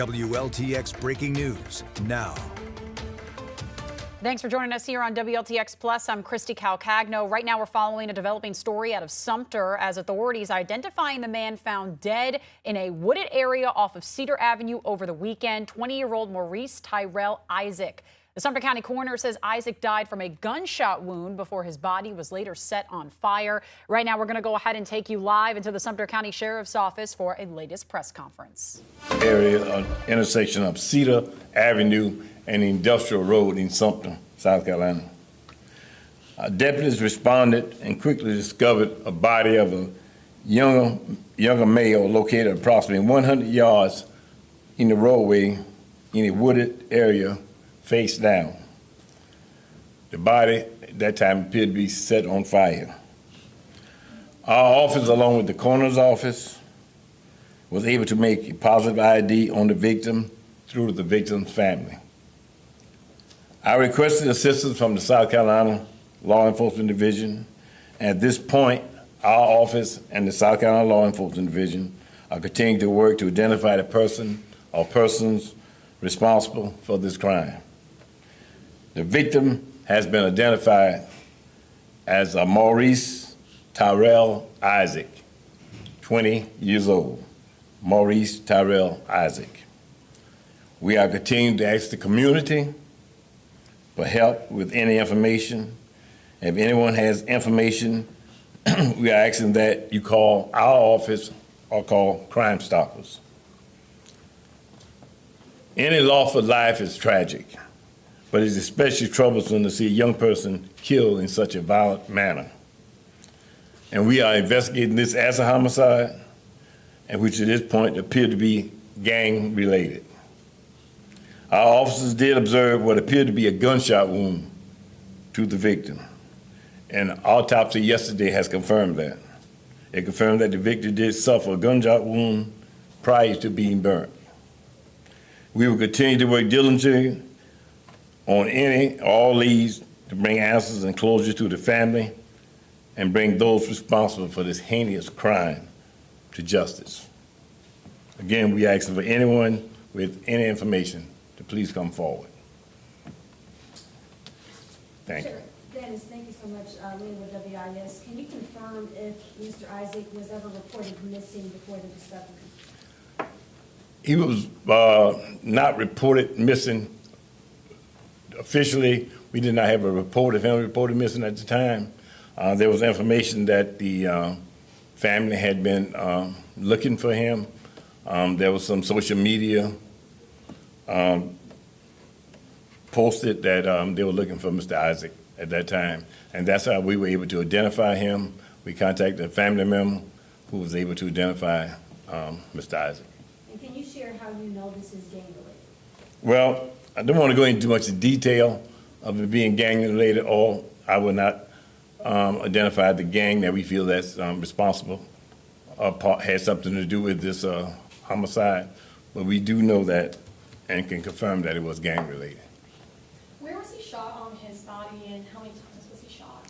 WLTX breaking news now. Thanks for joining us here on WLTX Plus. I'm Christy Calcagno. Right now we're following a developing story out of Sumter as authorities identifying the man found dead in a wooded area off of Cedar Avenue over the weekend, 20-year-old Maurice Tyrell Isaac. The Sumter County coroner says Isaac died from a gunshot wound before his body was later set on fire. Right now we're going to go ahead and take you live into the Sumter County Sheriff's Office for a latest press conference. Area intersection of Cedar Avenue and Industrial Road in Sumter, South Carolina. Deputies responded and quickly discovered a body of a younger male located approximately 100 yards in the roadway in a wooded area face down. The body at that time appeared to be set on fire. Our office, along with the coroner's office, was able to make a positive ID on the victim through the victim's family. I requested assistance from the South Carolina Law Enforcement Division. At this point, our office and the South Carolina Law Enforcement Division are continuing to work to identify the person or persons responsible for this crime. The victim has been identified as Maurice Tyrell Isaac, 20 years old. Maurice Tyrell Isaac. We are continuing to ask the community for help with any information. If anyone has information, we are asking that you call our office or call Crime Stoppers. Any loss of life is tragic, but it's especially troublesome to see a young person killed in such a violent manner. And we are investigating this as a homicide, and which at this point appear to be gang-related. Our officers did observe what appeared to be a gunshot wound to the victim, and autopsy yesterday has confirmed that. It confirmed that the victim did suffer a gunshot wound prior to being burnt. We will continue to work diligently on any or all leads to bring answers and closure to the family and bring those responsible for this heinous crime to justice. Again, we ask for anyone with any information to please come forward. Thank you. Dennis, thank you so much, Lynn with WIS. Can you confirm if Mr. Isaac was ever reported missing before the discovery? He was not reported missing officially. We did not have a report of him reported missing at the time. There was information that the family had been looking for him. There was some social media posted that they were looking for Mr. Isaac at that time, and that's how we were able to identify him. We contacted a family member who was able to identify Mr. Isaac. And can you share how you know this is gang-related? Well, I don't want to go into too much detail of it being gang-related, or I will not identify the gang that we feel that's responsible or had something to do with this homicide, but we do know that and can confirm that it was gang-related. Where was he shot on his body, and how many times was he shot?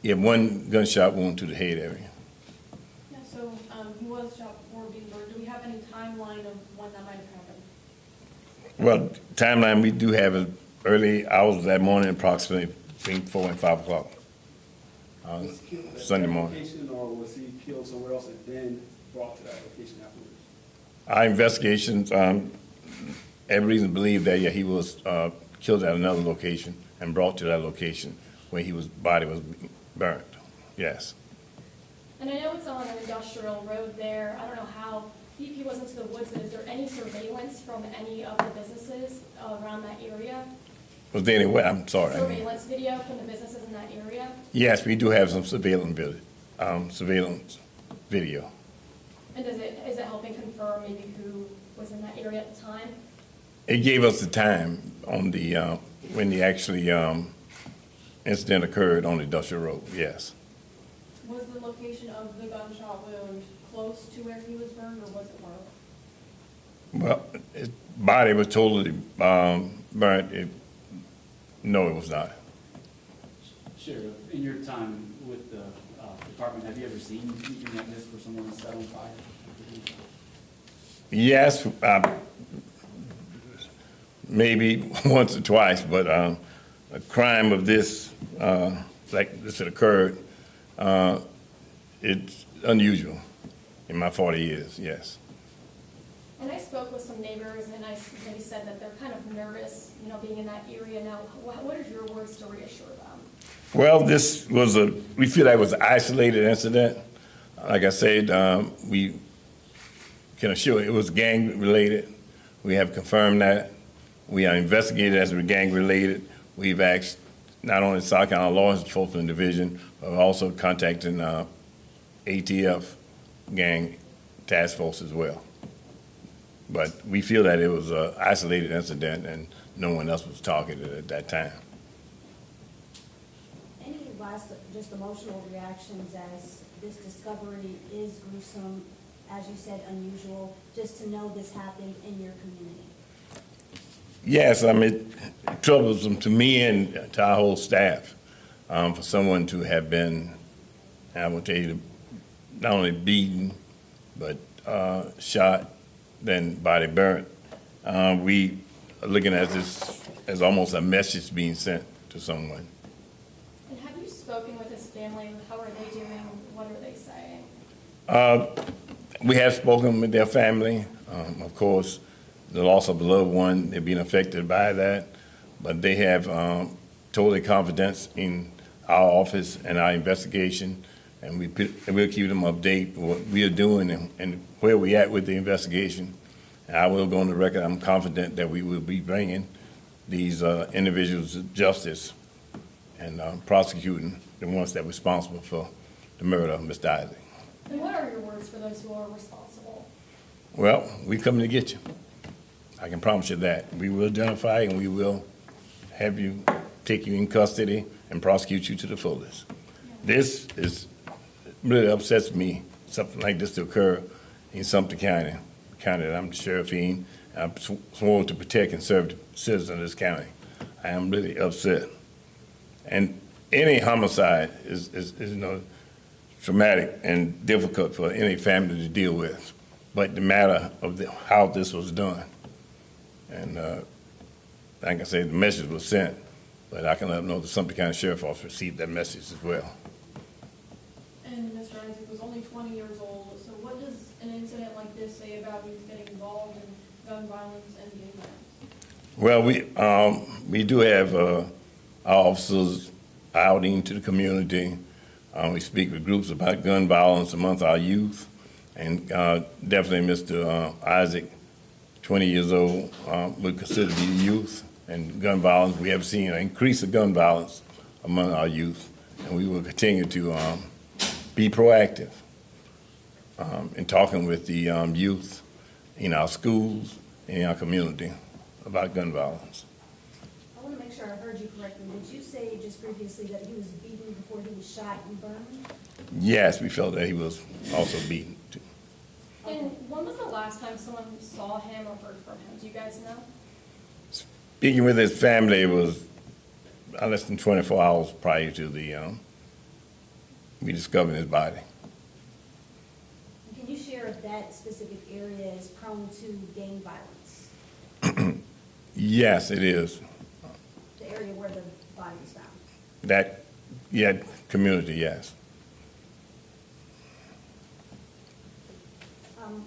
He had one gunshot wound to the head area. Yeah, so he was shot before being burned. Do we have any timeline of when that might have happened? Well, timeline we do have is early hours of that morning, approximately between 4 and 5 o'clock. Sunday morning. Or was he killed somewhere else and then brought to that location afterwards? Our investigations have reason to believe that, yeah, he was killed at another location and brought to that location where his body was burnt. Yes. And I know it's on an industrial road there. I don't know how deep he was into the woods, but is there any surveillance from any of the businesses around that area? Was there any way? I'm sorry. Surveillance video from the businesses in that area? Yes, we do have some surveillance video. And is it helping confirm maybe who was in that area at the time? It gave us the time on the when the actually incident occurred on the industrial road. Yes. Was the location of the gunshot wound close to where he was burned, or was it far away? Well, his body was totally burnt. No, it was not. Sheriff, in your time with the department, have you ever seen anything like this where someone was set on fire? Yes, maybe once or twice, but a crime of this, like this had occurred, it's unusual in my 40 years, yes. And I spoke with some neighbors, and they said that they're kind of nervous, being in that area now. What are your words to reassure them? Well, this was we feel that was an isolated incident. Like I said, we can assure it was gang related. We have confirmed that. We are investigated as we're gang related. We've asked not only Sumter County Law Enforcement Division, but also contacting ATF gang task force as well. But we feel that it was an isolated incident and no one else was targeted at that time. Any last, just emotional reactions as this discovery is gruesome, as you said, unusual, just to know this happened in your community? Yes, I mean, it troublesome to me and to our whole staff for someone to have been, I will tell you, not only beaten, but shot, then body burnt. We are looking at this as almost a message being sent to someone. And have you spoken with his family? How are they doing? What are they saying? We have spoken with their family. Of course, the loss of a loved one, they're being affected by that, but they have total confidence in our office and our investigation, and we'll keep them updated what we are doing and where we at with the investigation. And I will go on the record, I'm confident that we will be bringing these individuals to justice and prosecuting the ones that were responsible for the murder of Mr. Isaac. And what are your words for those who are responsible? Well, we coming to get you. I can promise you that. We will identify and we will have you, take you in custody and prosecute you to the fullest. This really upsets me, something like this to occur in Sumter County, county that I'm the sheriff in. I'm sworn to protect and serve the citizens of this county. I am really upset. And any homicide is traumatic and difficult for any family to deal with. But the matter of how this was done, and like I said, the message was sent, but I can let them know the Sumter County Sheriff Office received that message as well. And Mr. Isaac was only 20 years old, so what does an incident like this say about youth getting involved in gun violence and gang violence? Well, we do have our officers out into the community. We speak with groups about gun violence amongst our youth, and definitely Mr. Isaac, 20 years old, would consider to be youth and gun violence. We have seen an increase of gun violence among our youth, and we will continue to be proactive in talking with the youth in our schools and in our community about gun violence. I want to make sure I heard you correctly. Did you say just previously that he was beaten before he was shot and burned? Yes, we felt that he was also beaten too. And when was the last time someone saw him or heard from him? Do you guys know? Speaking with his family, it was less than 24 hours prior to we discovered his body. Can you share if that specific area is prone to gang violence? Yes, it is. The area where the body was found? That, yeah, community, yes.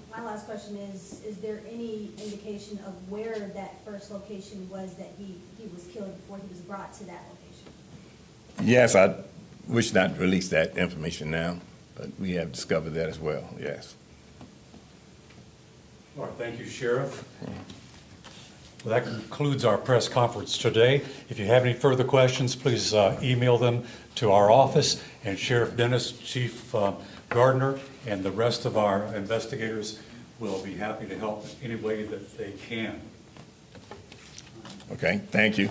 My last question is there any indication of where that first location was that he was killed before he was brought to that location? Yes, I wish not to release that information now, but we have discovered that as well, yes. All right, thank you, Sheriff. Well, that concludes our press conference today. If you have any further questions, please email them to our office, and Sheriff Dennis, Chief Gardner, and the rest of our investigators will be happy to help in any way that they can. Okay, thank you.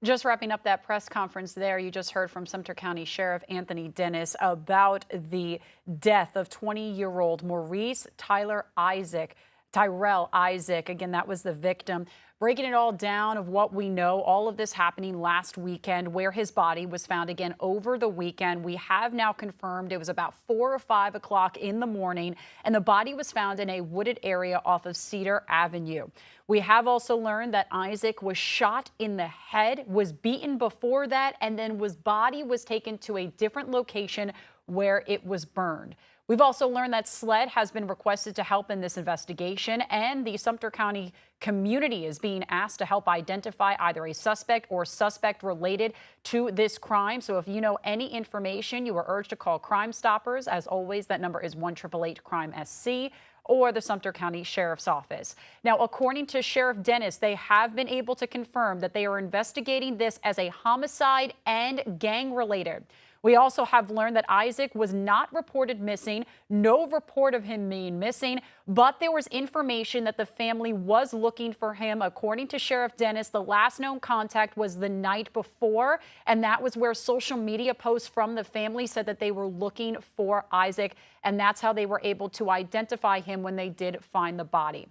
Just wrapping up that press conference there, you just heard from Sumter County Sheriff Anthony Dennis about the death of 20-year-old Maurice Tyrell Isaac Tyrell Isaac. Again, that was the victim. Breaking it all down of what we know, all of this happening last weekend, where his body was found again over the weekend. We have now confirmed it was about 4 or 5 o'clock in the morning, and the body was found in a wooded area off of Cedar Avenue. We have also learned that Isaac was shot in the head, was beaten before that, and then his body was taken to a different location where it was burned. We've also learned that SLED has been requested to help in this investigation, and the Sumter County community is being asked to help identify either a suspect or suspect related to this crime. So if you know any information, you are urged to call Crime Stoppers. As always, that number is 1-888-CRIME-SC or the Sumter County Sheriff's Office. Now, according to Sheriff Dennis, they have been able to confirm that they are investigating this as a homicide and gang-related. We also have learned that Isaac was not reported missing, no report of him being missing, but there was information that the family was looking for him. According to Sheriff Dennis, the last known contact was the night before, and that was where social media posts from the family said that they were looking for Isaac, and that's how they were able to identify him when they did find the body.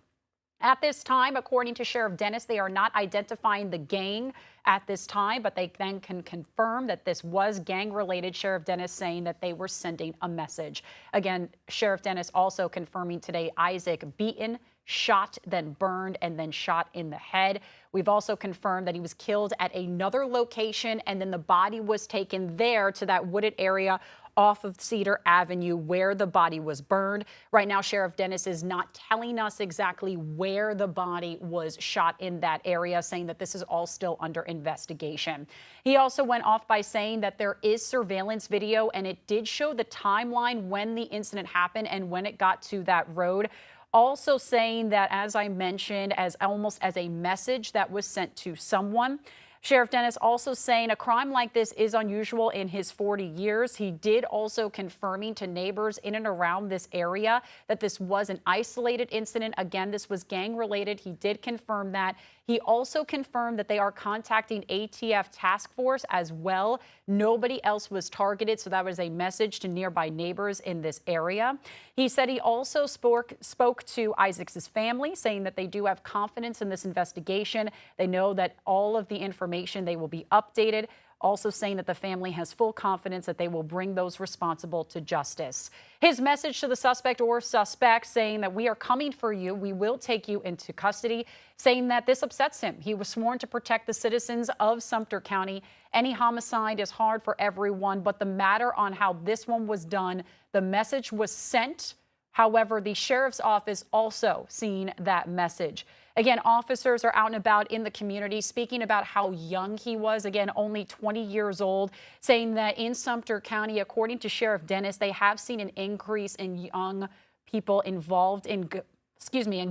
At this time, according to Sheriff Dennis, they are not identifying the gang at this time, but they then can confirm that this was gang-related. Sheriff Dennis saying that they were sending a message. Again, Sheriff Dennis also confirming today Isaac beaten, shot, then burned, and then shot in the head. We've also confirmed that he was killed at another location, and then the body was taken there to that wooded area off of Cedar Avenue where the body was burned. Right now, Sheriff Dennis is not telling us exactly where the body was shot in that area, saying that this is all still under investigation. He also went off by saying that there is surveillance video, and it did show the timeline when the incident happened and when it got to that road. Also saying that, as I mentioned, as almost as a message that was sent to someone. Sheriff Dennis also saying a crime like this is unusual in his 40 years. He did also confirming to neighbors in and around this area that this was an isolated incident. Again, this was gang related. He did confirm that. He also confirmed that they are contacting ATF task force as well. Nobody else was targeted, so that was a message to nearby neighbors in this area. He said he also spoke to Isaac's family, saying that they do have confidence in this investigation. They know that all of the information, they will be updated. Also saying that the family has full confidence that they will bring those responsible to justice. His message to the suspect or suspects saying that we are coming for you, we will take you into custody, saying that this upsets him. He was sworn to protect the citizens of Sumter County. Any homicide is hard for everyone, but the matter on how this one was done, the message was sent. However, the sheriff's office also seen that message. Again, officers are out and about in the community speaking about how young he was. Again, only 20 years old, saying that in Sumter County, according to Sheriff Dennis, they have seen an increase in young people involved in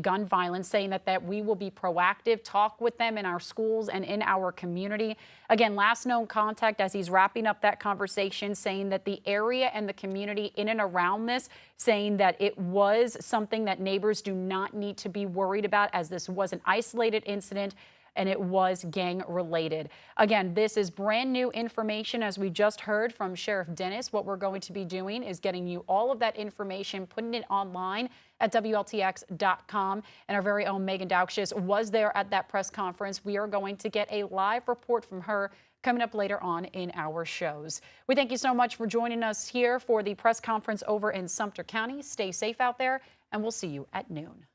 gun violence, saying that we will be proactive, talk with them in our schools and in our community. Again, last known contact as he's wrapping up that conversation, saying that the area and the community in and around this, saying that it was something that neighbors do not need to be worried about, as this was an isolated incident and it was gang related. Again, this is brand new information, as we just heard from Sheriff Dennis. What we're going to be doing is getting you all of that information, putting it online at WLTX.com. And our very own Megan Daukshis was there at that press conference. We are going to get a live report from her coming up later on in our shows. We thank you so much for joining us here for the press conference over in Sumter County. Stay safe out there, and we'll see you at noon.